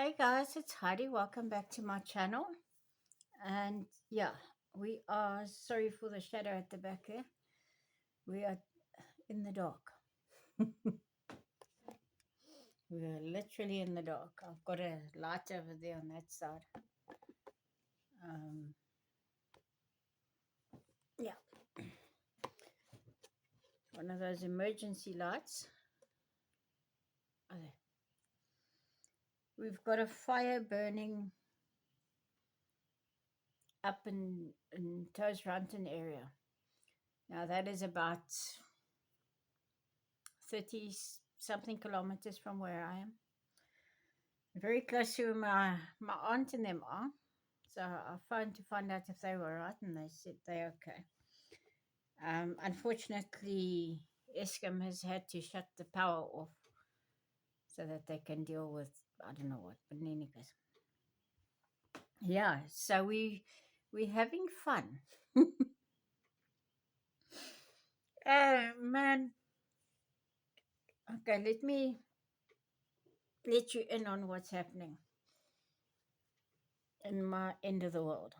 Hey guys, it's Heidi. Welcome back to my channel. And yeah, we are sorry for the shadow at the back there. We are in the dark. We are literally in the dark. I've got a light over there on that side. Um, yeah, one of those emergency lights. Oh, there. We've got a fire burning up in Toes Ranton area. Now that is about 30 something kilometers from where I am. Very close to my aunt and them are. So I phoned to find out if they were right, and they said they're okay. Unfortunately, Eskom has had to shut the power off so that they can deal with I don't know what, but in any case, yeah. So we're having fun. Man, okay. Let me let you in on what's happening in my end of the world.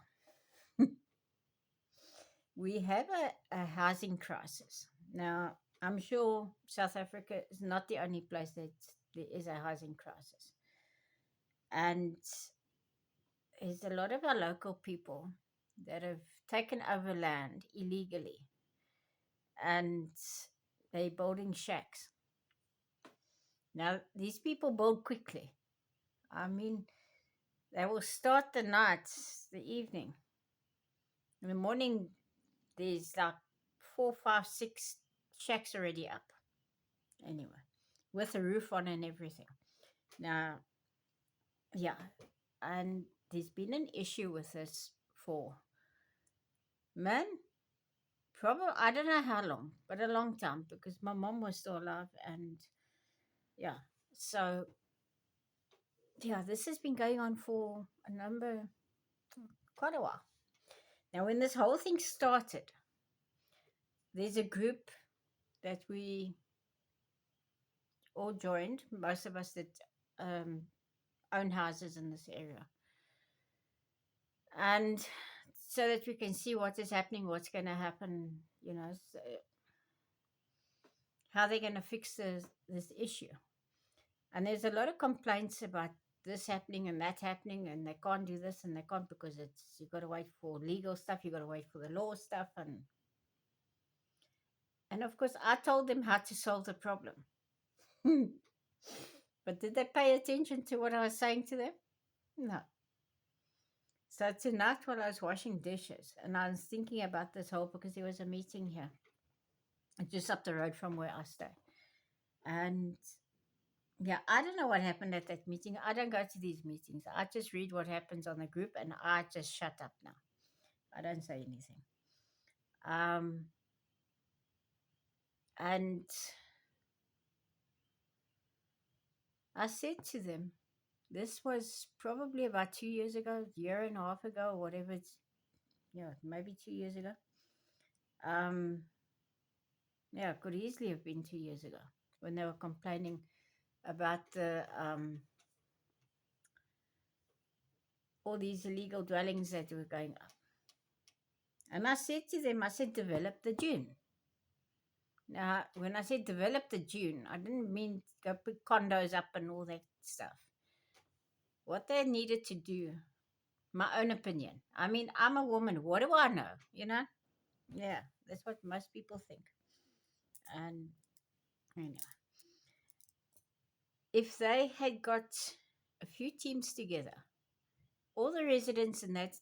We have a housing crisis. Now, I'm sure South Africa is not the only place that there is a housing crisis. And there's a lot of our local people that have taken over land illegally and they're building shacks. Now, these people build quickly. I mean, they will start the night, the evening. In the morning, there's like 4, 5, 6 shacks already up. Anyway, with a roof on and everything. Now, yeah, and there's been an issue with this for man, probably I don't know how long, but a long time because my mom was still alive, and yeah, so yeah, this has been going on for quite a while. Now, when this whole thing started, there's a group that we all joined, most of us that um, own houses in this area. And so that we can see what is happening, what's going to happen, so how they're going to fix this issue. And there's a lot of complaints about this happening and that happening, and they can't do this and they can't because you've got to wait for legal stuff, you've got to wait for the law stuff, and of course I told them how to solve the problem. But did they pay attention to what I was saying to them? No. So tonight while I was washing dishes, and I was thinking about this whole because there was a meeting here just up the road from where I stay. And yeah, I don't know what happened at that meeting. I don't go to these meetings. I just read what happens on the group and I just shut up now. I don't say anything. Um, and I said to them, this was probably about 2 years ago, year and a half ago, or whatever it's, maybe 2 years ago. Yeah, it could easily have been 2 years ago when they were complaining about all these illegal dwellings that were going up. And I said to them, I said, develop the dune. Now, when I said develop the dune, I didn't mean go put condos up and all that stuff. What they needed to do, my own opinion. I mean, I'm a woman. What do I know? Yeah, that's what most people think. And anyway, if they had got a few teams together, all the residents in that,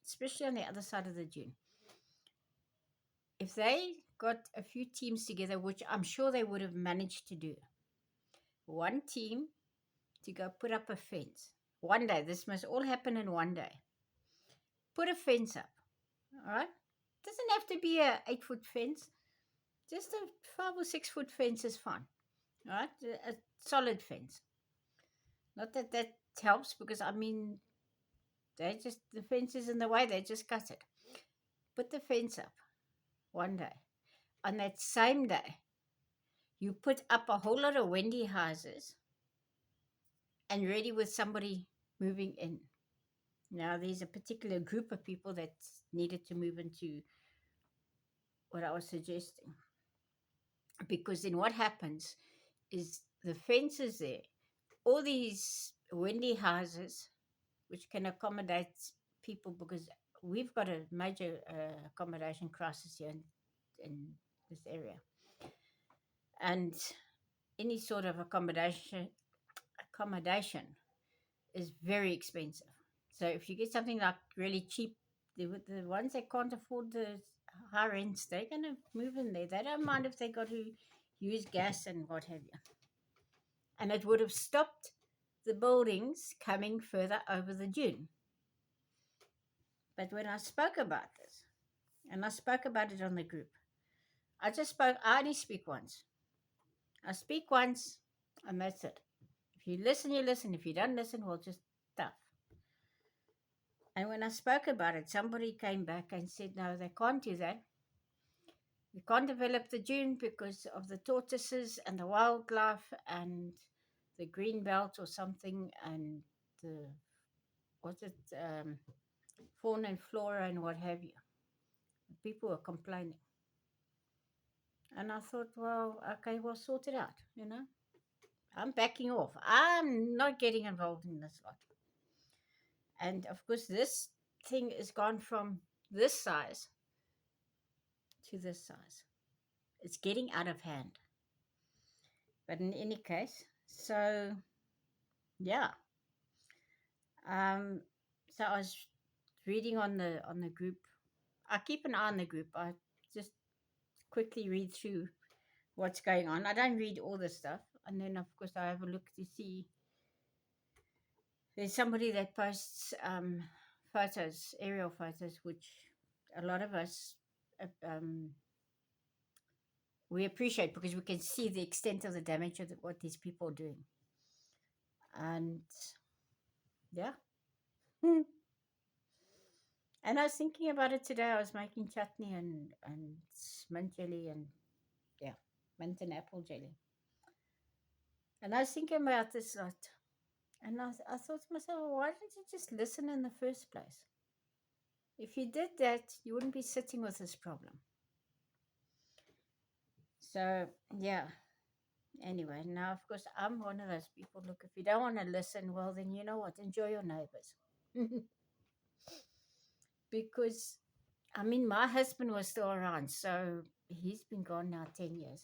especially on the other side of the dune, if they got a few teams together, which I'm sure they would have managed to do, one team to go put up a fence. One day, this must all happen in one day. Put a fence up, all right? Doesn't have to be a 8-foot fence. Just a 5 or 6 foot fence is fine, all right? A solid fence. Not that that helps because, I mean, the fence is in the way, they just cut it. Put the fence up one day. On that same day, you put up a whole lot of Wendy houses and ready with somebody moving in. Now, there's a particular group of people that needed to move into what I was suggesting. Because then what happens is the fences there, all these windy houses, which can accommodate people, because we've got a major accommodation crisis here in this area. And any sort of accommodation is very expensive. So if you get something like really cheap, the ones that can't afford the high rents, they're going to move in there. They don't mind if they got to use gas and what have you. And it would have stopped the buildings coming further over the dune. But when I spoke about this, and I spoke about it on the group, I only speak once. I speak once, and that's it. If you listen, you listen. If you don't listen, well, just tough. And when I spoke about it, somebody came back and said, no, they can't do that. You can't develop the dune because of the tortoises and the wildlife and the green belt or something, and the, what's it, fauna and flora and what have you. People were complaining. And I thought, well, okay, we'll sort it out, you know. I'm backing off. I'm not getting involved in this lot. And of course, this thing is gone from this size to this size. It's getting out of hand. But in any case, so yeah. Um, so I was reading on the group. I keep an eye on the group. I just quickly read through what's going on. I don't read all the stuff, and then of course I have a look to see. There's somebody that posts photos, aerial photos, which a lot of us we appreciate because we can see the extent of the damage of what these people are doing. And yeah. And I was thinking about it today. I was making chutney and mint jelly and yeah, mint and apple jelly. And I was thinking about this lot. And I thought to myself, well, why didn't you just listen in the first place? If you did that, you wouldn't be sitting with this problem. So, yeah. Anyway, now, of course, I'm one of those people. Look, if you don't want to listen, well, then you know what? Enjoy your neighbors. Because, I mean, my husband was still around. So he's been gone now 10 years.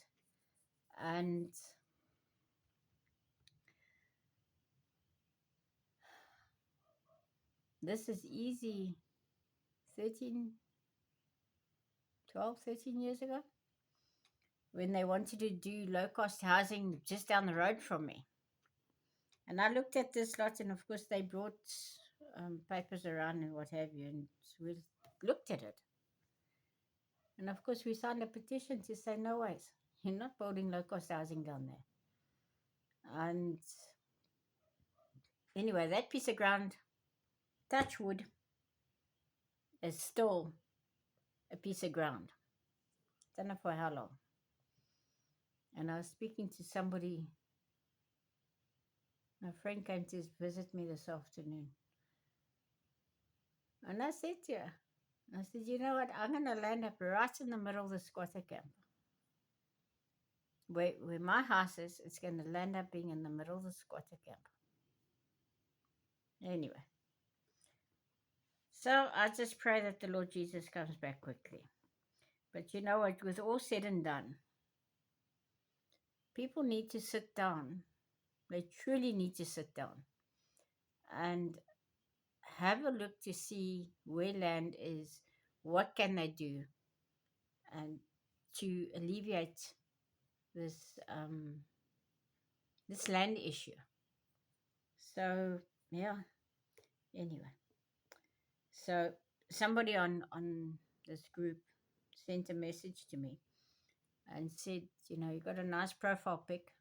And this is easy 13, 12, 13 years ago when they wanted to do low cost housing just down the road from me. And I looked at this lot, and of course, they brought papers around and what have you, and we looked at it. And of course, we signed a petition to say, no ways, you're not building low cost housing down there. And anyway, that piece of ground, touch wood, is still a piece of ground. Don't know for how long. And I was speaking to somebody, my friend came to visit me this afternoon. And I said to her, I said, you know what? I'm going to land up right in the middle of the squatter camp. Where my house is, it's going to land up being in the middle of the squatter camp. Anyway. So I just pray that the Lord Jesus comes back quickly. But you know what? With all said and done, people need to sit down. They truly need to sit down and have a look to see where land is, what can they do, and to alleviate this this land issue. So yeah. Anyway, so somebody on this group sent a message to me and said, you know, you got a nice profile pic,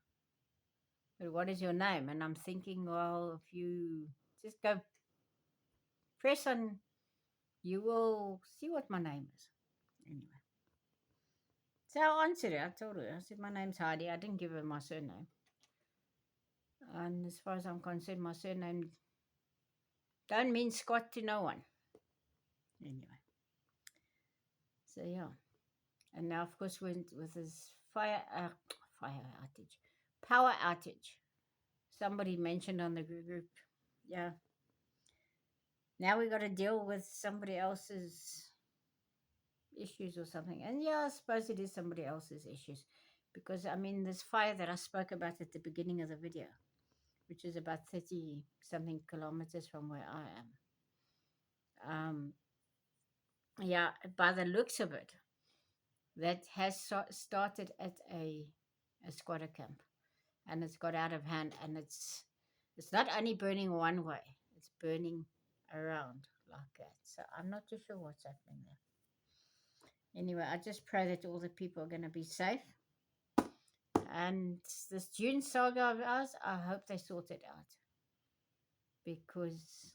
but what is your name? And I'm thinking, well, if you just go press on, you will see what my name is. Anyway, so I answered her. I told her, I said, my name's Heidi. I didn't give her my surname. And as far as I'm concerned, my surname don't mean squat to no one. Anyway, so yeah. And now, of course, with this fire outage, power outage. Somebody mentioned on the group. Yeah. Now we got to deal with somebody else's issues or something. And yeah, I suppose it is somebody else's issues. Because, I mean, this fire that I spoke about at the beginning of the video, which is about 30 something kilometers from where I am. Yeah, by the looks of it, that has started at a squatter camp, and it's got out of hand, and it's not only burning one way, it's burning around like that. So I'm not too sure what's happening there. Anyway, I just pray that all the people are going to be safe. And this June saga of ours, I hope they sort it out, because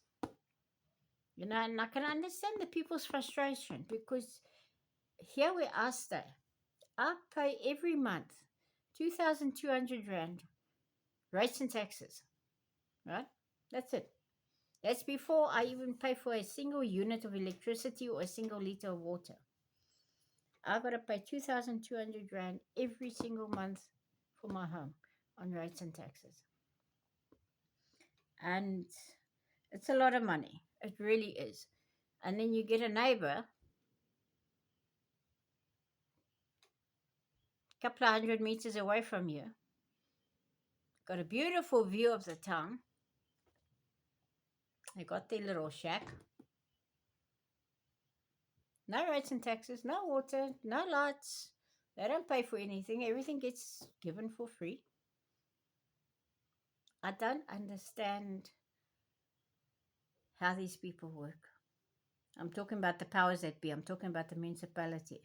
and I can understand the people's frustration, because here where I stay, I pay every month 2,200 Rand rates and taxes, right? That's it. That's before I even pay for a single unit of electricity or a single liter of water. I got to pay 2,200 Rand every single month for my home on rates and taxes. And it's a lot of money. It really is. And then you get a neighbor a couple of 100 meters away from you, got a beautiful view of the town. They got their little shack. No rates and taxes, no water, no lights. They don't pay for anything. Everything gets given for free. I don't understand how these people work. I'm talking about the powers that be. I'm talking about the municipality.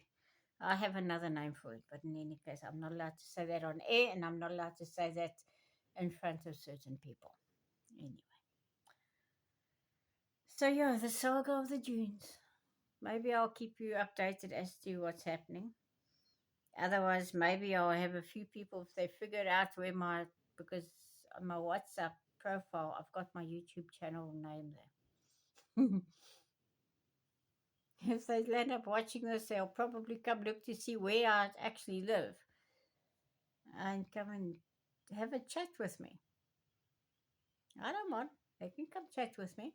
I have another name for it, but in any case, I'm not allowed to say that on air, and I'm not allowed to say that in front of certain people. Anyway. So, yeah, the saga of the dunes. Maybe I'll keep you updated as to what's happening. Otherwise, maybe I'll have a few people, if they figure out because on my WhatsApp profile, I've got my YouTube channel name there. If they end up watching this, they'll probably come look to see where I actually live and come and have a chat with me. I don't mind. They can come chat with me.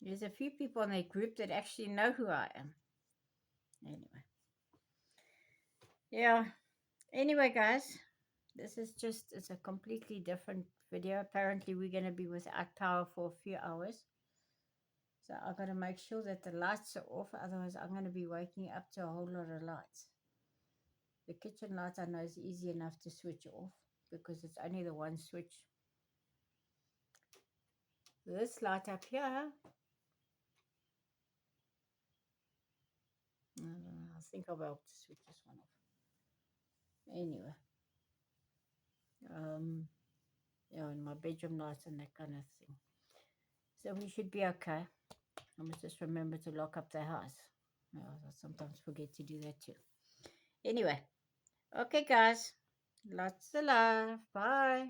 There's a few people in their group that actually know who I am. Anyway. Yeah. Anyway, guys, it's a completely different video. Apparently, we're going to be without power for a few hours. So I've got to make sure that the lights are off. Otherwise, I'm going to be waking up to a whole lot of lights. The kitchen light I know is easy enough to switch off because it's only the one switch. This light up here, I don't know, I think I'll be able to switch this one off. Anyway, and my bedroom lights and that kind of thing. So we should be okay. I must just remember to lock up the house. I sometimes forget to do that too. Anyway, okay, guys. Lots of love. Bye.